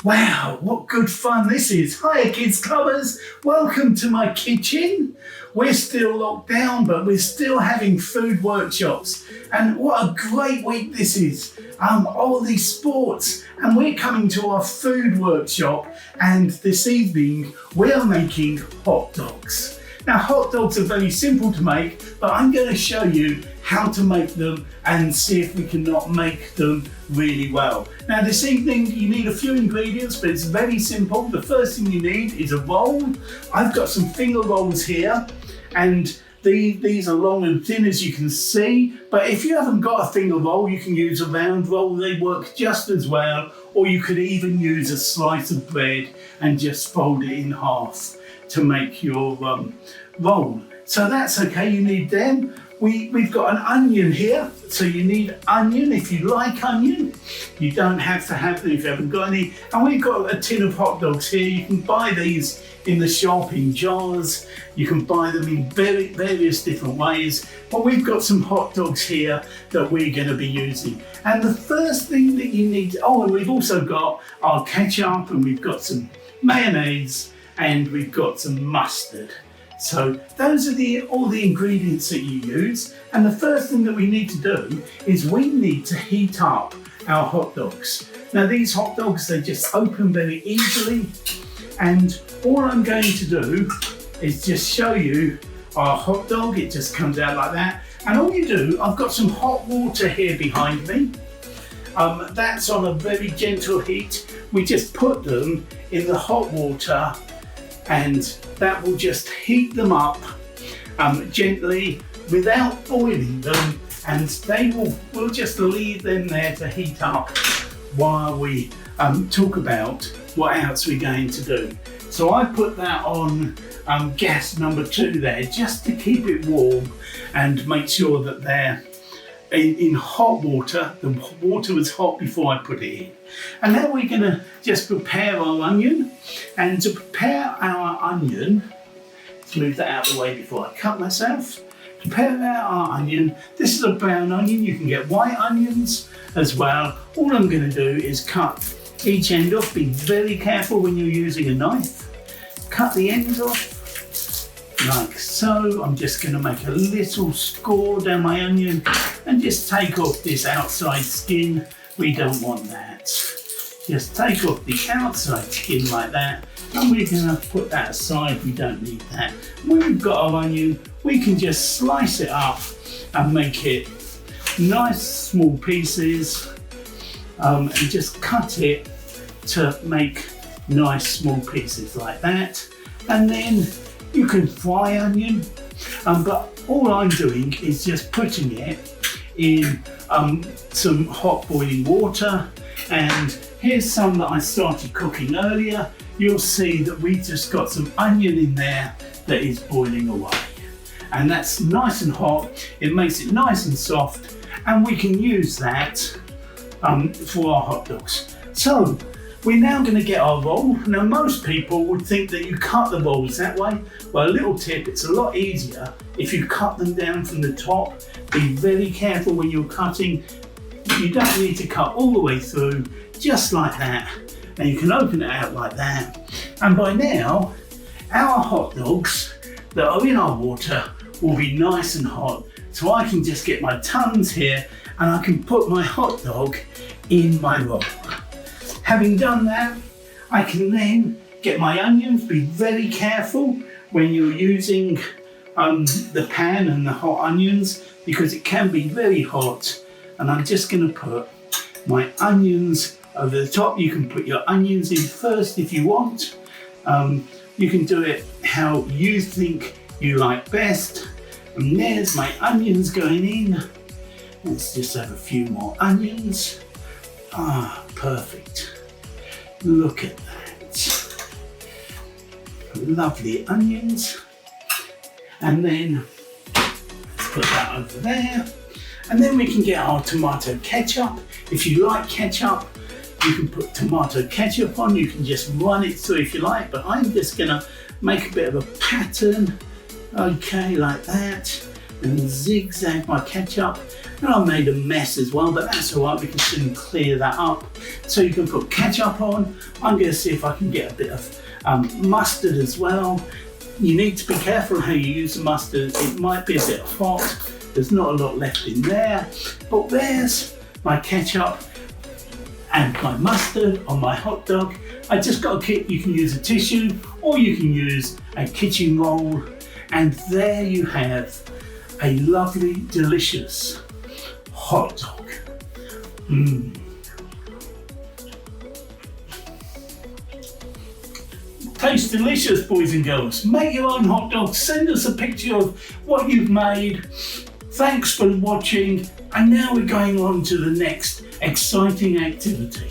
Wow, what good fun this is. Hiya Kidz Klubbers, welcome to my kitchen. We're still locked down, but we're still having food workshops. And what a great week this is. All these sports, and we're coming to our food workshop, and this evening we're making hot dogs. Now hot dogs are very simple to make, but I'm going to show you how to make them and see if we cannot make them really well. Now this evening you need a few ingredients, but it's very simple. The first thing you need is a roll. I've got some finger rolls here, and these are long and thin as you can see, but if you haven't got a finger roll, you can use a round roll. They work just as well, or you could even use a slice of bread and just fold it in half to make your roll. So that's okay, you need them. We've got an onion here, so you need onion if you like onion. You don't have to have them if you haven't got any. And we've got a tin of hot dogs here. You can buy these in the shop in jars. You can buy them in various different ways. But we've got some hot dogs here that we're going to be using. And the first thing that you need, and we've also got our ketchup, and we've got some mayonnaise, and we've got some mustard. So those are all the ingredients that you use. And the first thing that we need to do is we need to heat up our hot dogs. Now these hot dogs, they just open very easily. And all I'm going to do is just show you our hot dog. It just comes out like that. And all you do, I've got some hot water here behind me. That's on a very gentle heat. We just put them in the hot water, and that will just heat them up gently without boiling them, and we'll just leave them there to heat up while we talk about what else we're going to do. So I put that on gas number 2 there, just to keep it warm and make sure that they're in hot water. The water was hot before I put it in. And now we're going to just prepare our onion. And to prepare our onion, let's move that out of the way before I cut myself. To prepare our onion, this is a brown onion. You can get white onions as well. All I'm going to do is cut each end off. Be very careful when you're using a knife. Cut the ends off like so. I'm just going to make a little score down my onion and just take off this outside skin. We don't want that. Just take off the outside skin like that, and we're going to put that aside. We don't need that. When we've got our onion, we can just slice it up and make it nice small pieces, and just cut it to make nice small pieces like that. And then you can fry onion, but all I'm doing is just putting it in some hot boiling water. And here's some that I started cooking earlier. You'll see that we just got some onion in there that is boiling away. And that's nice and hot. It makes it nice and soft, and we can use that for our hot dogs. So we're now going to get our roll. Now most people would think that you cut the rolls that way. Well, a little tip, it's a lot easier if you cut them down from the top. Be very careful when you're cutting. You don't need to cut all the way through, just like that. And you can open it out like that. And by now, our hot dogs that are in our water will be nice and hot. So I can just get my tongs here, and I can put my hot dog in my roll. Having done that, I can then get my onions. Be very careful when you're using the pan and the hot onions, because it can be very hot. And I'm just going to put my onions over the top. You can put your onions in first if you want. You can do it how you think you like best. And there's my onions going in. Let's just have a few more onions. Perfect. Look at that. Lovely onions. And then let's put that over there. And then we can get our tomato ketchup. If you like ketchup, you can put tomato ketchup on. You can just run it through if you like, but I'm just gonna make a bit of a pattern, okay, like that, and zigzag my ketchup. And I made a mess as well, but that's all right, we can soon clear that up. So you can put ketchup on. I'm going to see if I can get a bit of mustard as well. You need to be careful how you use the mustard. It might be a bit hot. There's not a lot left in there, but there's my ketchup and my mustard on my hot dog. I just got a kit. You can use a tissue or you can use a kitchen roll, and there you have a lovely, delicious hot dog. Tastes delicious, boys and girls. Make your own hot dogs. Send us a picture of what you've made. Thanks for watching. And now we're going on to the next exciting activity.